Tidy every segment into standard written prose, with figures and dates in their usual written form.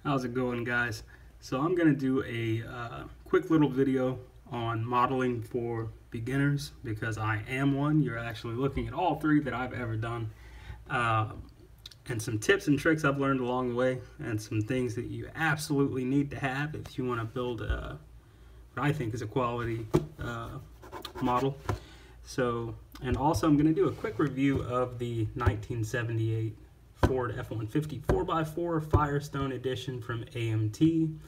How's it going, guys? So I'm going to do a quick little video on modeling for beginners because I am one. You're actually looking at all three that I've ever done, and some tips and tricks I've learned along the way, and some things that you absolutely need to have if you want to build what I think is a quality model. So, and also I'm going to do a quick review of the 1978 Ford F-150 4x4 Firestone edition from AMT.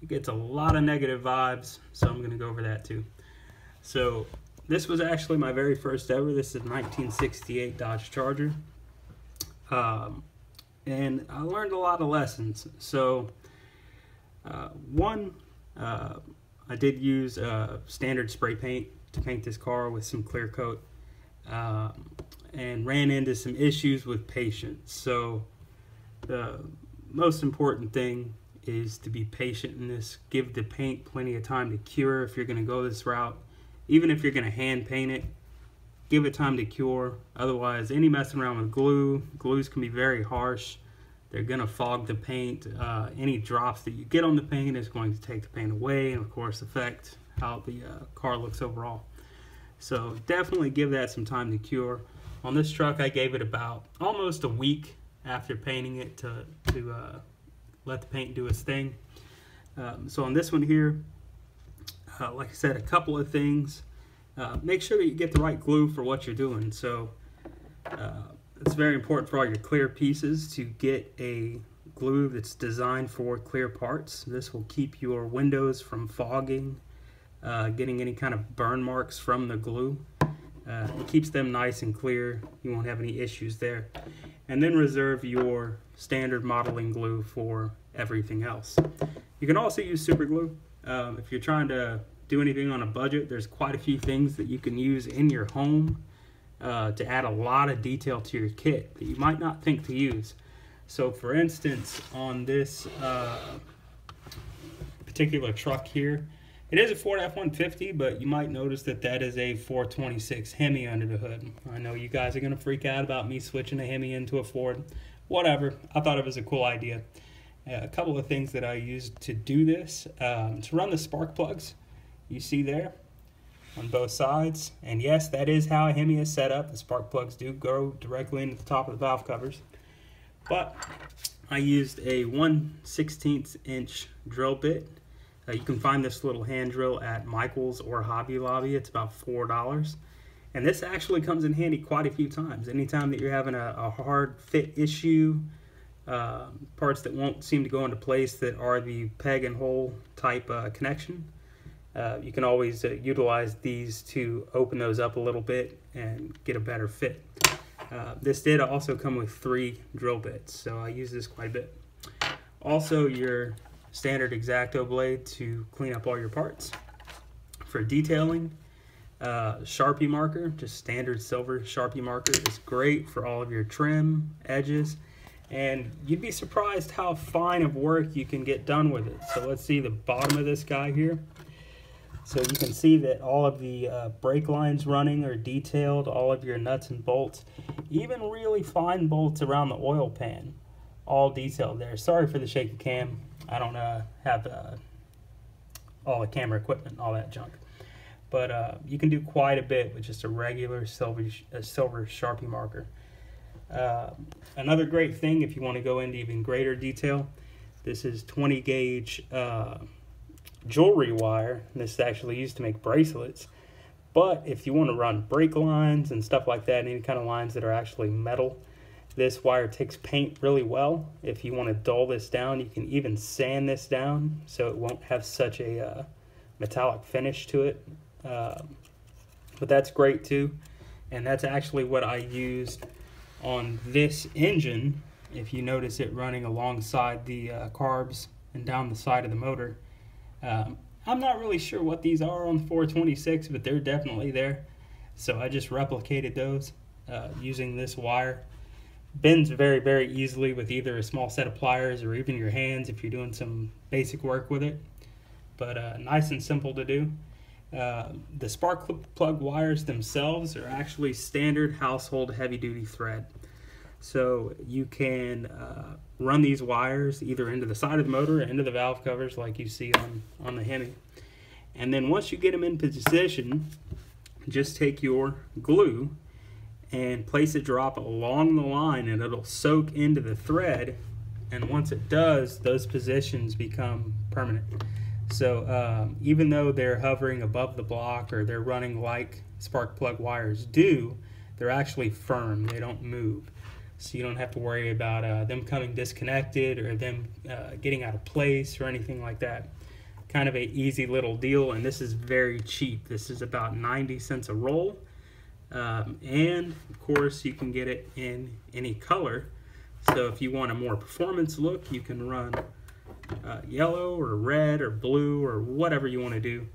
It gets a lot of negative vibes, so I'm going to go over that too. So this was actually my very first ever. This is a 1968 Dodge Charger. And I learned a lot of lessons. So one, I did use standard spray paint to paint this car with some clear coat. And ran into some issues with patience. So the most important thing is to be patient in this. Give the paint plenty of time to cure if you're going to go this route. Even if you're going to hand paint it, give it time to cure. Otherwise, any messing around with glues can be very harsh. They're going to fog the paint. Any drops that you get on the paint is going to take the paint away and of course affect how the car looks overall. So definitely give that some time to cure. On this truck, I gave it about almost a week after painting it to let the paint do its thing. So on this one here, like I said, a couple of things. Make sure that you get the right glue for what you're doing. So it's very important for all your clear pieces to get a glue that's designed for clear parts. This will keep your windows from fogging, getting any kind of burn marks from the glue. It keeps them nice and clear. You won't have any issues there. And then reserve your standard modeling glue for everything else. You can also use super glue. If you're trying to do anything on a budget, there's quite a few things that you can use in your home to add a lot of detail to your kit that you might not think to use. So for instance, on this particular truck here, it is a Ford F-150, but you might notice that that is a 426 Hemi under the hood. I know you guys are going to freak out about me switching a Hemi into a Ford. Whatever. I thought it was a cool idea. A couple of things that I used to do this. To run the spark plugs, you see there on both sides. And yes, that is how a Hemi is set up. The spark plugs do go directly into the top of the valve covers. But I used a 1/16 inch drill bit. You can find this little hand drill at Michael's or Hobby Lobby. It's about $4. And this actually comes in handy quite a few times. Anytime that you're having a hard fit issue, parts that won't seem to go into place that are the peg and hole type connection, you can always utilize these to open those up a little bit and get a better fit. This did also come with 3 drill bits, so I use this quite a bit. Also, your standard X-Acto blade to clean up all your parts. For detailing, Sharpie marker, just standard silver Sharpie marker, is great for all of your trim edges, and you'd be surprised how fine of work you can get done with it. So let's see the bottom of this guy here. So you can see that all of the brake lines running are detailed, all of your nuts and bolts, even really fine bolts around the oil pan, all detailed there. Sorry for the shaky cam. I don't have all the camera equipment and all that junk. But you can do quite a bit with just a regular silver Sharpie marker. Another great thing, if you want to go into even greater detail, this is 20 gauge jewelry wire. This is actually used to make bracelets. But if you want to run brake lines and stuff like that, any kind of lines that are actually metal, this wire takes paint really well. If you want to dull this down, you can even sand this down so it won't have such a metallic finish to it. But that's great too. And that's actually what I used on this engine. If you notice it running alongside the carbs and down the side of the motor. I'm not really sure what these are on the 426, but they're definitely there. So I just replicated those using this wire. Bends very, very easily with either a small set of pliers or even your hands if you're doing some basic work with it. But nice and simple to do. The spark plug wires themselves are actually standard household heavy-duty thread. So you can run these wires either into the side of the motor or into the valve covers like you see on the Hemi. And then once you get them in position, just take your glue and place a drop along the line, and it'll soak into the thread. And once it does, those positions become permanent. So even though they're hovering above the block or they're running like spark plug wires do, they're actually firm. They don't move. So you don't have to worry about them coming disconnected or them getting out of place or anything like that. Kind of a easy little deal, and this is very cheap. This is about 90 cents a roll. And of course you can get it in any color. So if you want a more performance look, you can run yellow or red or blue or whatever you want to do,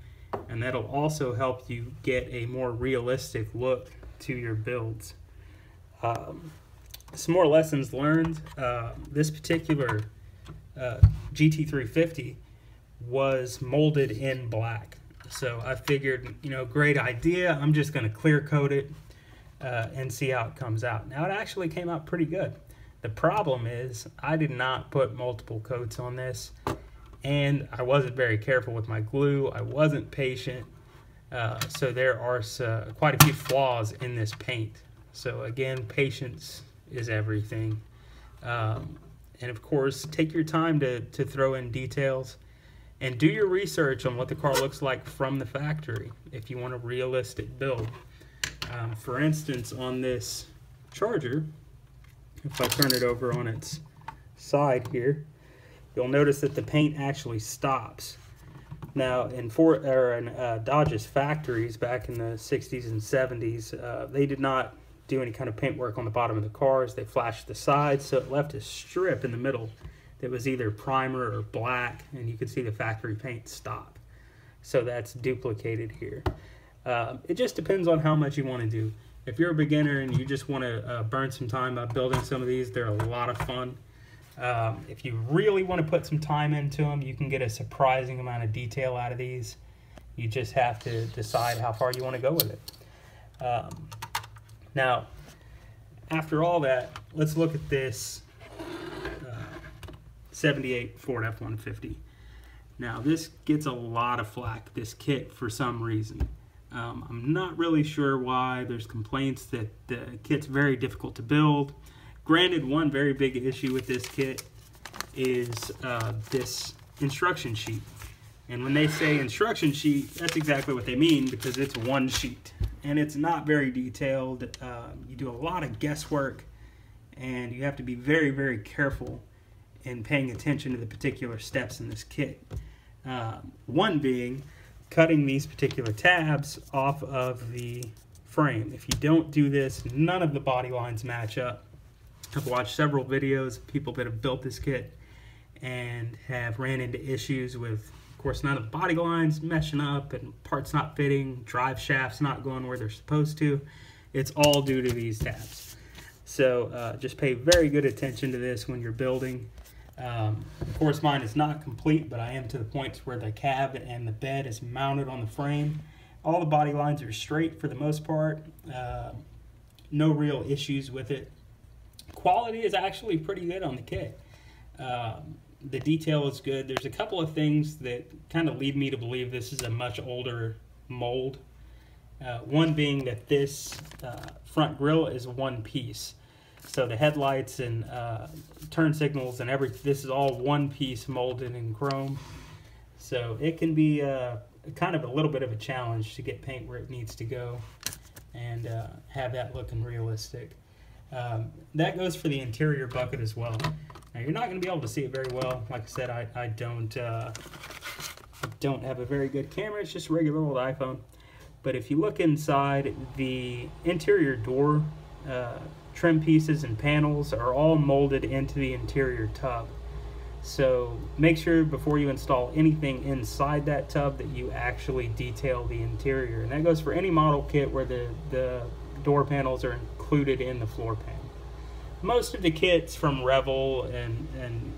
and that'll also help you get a more realistic look to your builds. Some more lessons learned. This particular GT350 was molded in black, so I figured, you know, great idea, I'm just going to clear coat it and see how it comes out. Now it actually came out pretty good. The problem is I did not put multiple coats on this, and I wasn't very careful with my glue. I wasn't patient, so there are quite a few flaws in this paint. So again, patience is everything. And of course, take your time to throw in details, and do your research on what the car looks like from the factory if you want a realistic build. For instance, on this Charger, if I turn it over on its side here, you'll notice that the paint actually stops. Now, in Dodge's factories back in the 60s and 70s, they did not do any kind of paint work on the bottom of the cars. They flashed the sides, so it left a strip in the middle that was either primer or black, and you could see the factory paint stop. So that's duplicated here. It just depends on how much you want to do. If you're a beginner and you just want to burn some time by building some of these, they're a lot of fun. If you really want to put some time into them, you can get a surprising amount of detail out of these. You just have to decide how far you want to go with it. Now, after all that, let's look at this 78 Ford F-150. Now, this gets a lot of flack, this kit, for some reason. I'm not really sure why. There's complaints that the kit's very difficult to build. Granted, one very big issue with this kit is this instruction sheet. And when they say instruction sheet, that's exactly what they mean, because it's one sheet. And it's not very detailed. You do a lot of guesswork, and you have to be very, very careful in paying attention to the particular steps in this kit. One being cutting these particular tabs off of the frame. If you don't do this, none of the body lines match up. I've watched several videos of people that have built this kit and have ran into issues with, of course, none of the body lines meshing up and parts not fitting, drive shafts not going where they're supposed to. It's all due to these tabs. So just pay very good attention to this when you're building. Of course, mine is not complete, but I am to the point where the cab and the bed is mounted on the frame. All the body lines are straight for the most part. No real issues with it. Quality is actually pretty good on the kit. The detail is good. There's a couple of things that kind of lead me to believe this is a much older mold. One being that this front grille is one piece. So the headlights and turn signals and this is all one piece molded in chrome. So it can be kind of a little bit of a challenge to get paint where it needs to go and have that looking realistic. That goes for the interior bucket as well. Now you're not going to be able to see it very well. Like I said, I don't have a very good camera. It's just a regular old iPhone. But if you look inside, the interior door trim pieces and panels are all molded into the interior tub. So make sure before you install anything inside that tub that you actually detail the interior. And that goes for any model kit where the door panels are included in the floor pan. Most of the kits from Revel and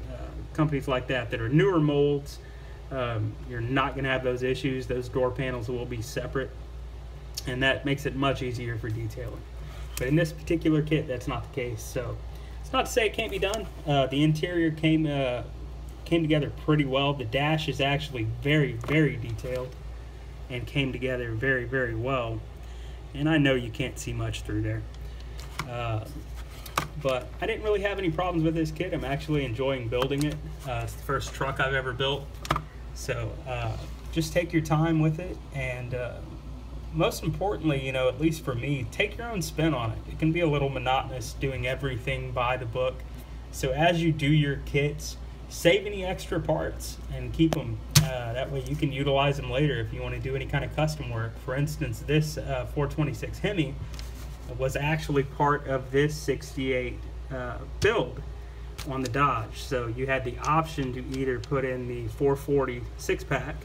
companies like that are newer molds, you're not going to have those issues. Those door panels will be separate, and that makes it much easier for detailing. But in this particular kit, that's not the case. So It's not to say it can't be done. The interior came together pretty well. The dash is actually very, very detailed and came together very, very well. And I know you can't see much through there. But I didn't really have any problems with this kit. I'm actually enjoying building it. It's the first truck I've ever built. So just take your time with it, and most importantly, you know, at least for me, take your own spin on it. It can be a little monotonous doing everything by the book. So as you do your kits, save any extra parts and keep them. That way you can utilize them later if you want to do any kind of custom work. For instance, this 426 Hemi was actually part of this 68 build on the Dodge. So you had the option to either put in the 440 6-pack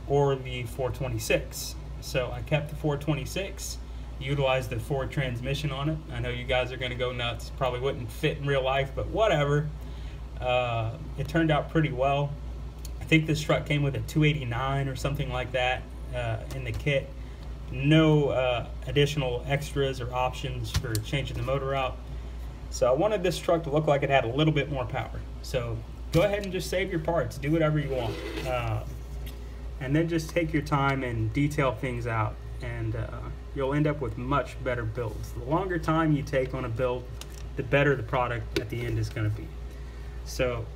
or the 426. So I kept the 426, utilized the Ford transmission on it. I know you guys are going to go nuts. Probably wouldn't fit in real life, but whatever. It turned out pretty well. I think this truck came with a 289 or something like that in the kit. No additional extras or options for changing the motor out. So I wanted this truck to look like it had a little bit more power. So go ahead and just save your parts. Do whatever you want. And then just take your time and detail things out. And you'll end up with much better builds. The longer time you take on a build, the better the product at the end is going to be. So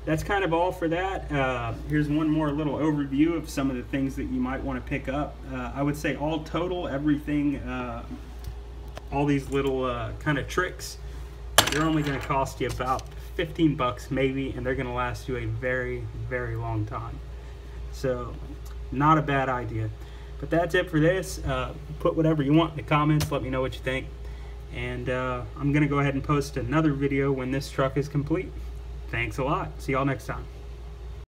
that's kind of all for that. Here's one more little overview of some of the things that you might want to pick up. I would say all total, everything, all these little kind of tricks, they're only going to cost you about 15 bucks maybe, and they're going to last you a very, very long time. So not a bad idea. But that's it for this. Put whatever you want in the comments. Let me know what you think. And I'm going to go ahead and post another video when this truck is complete. Thanks a lot. See y'all next time.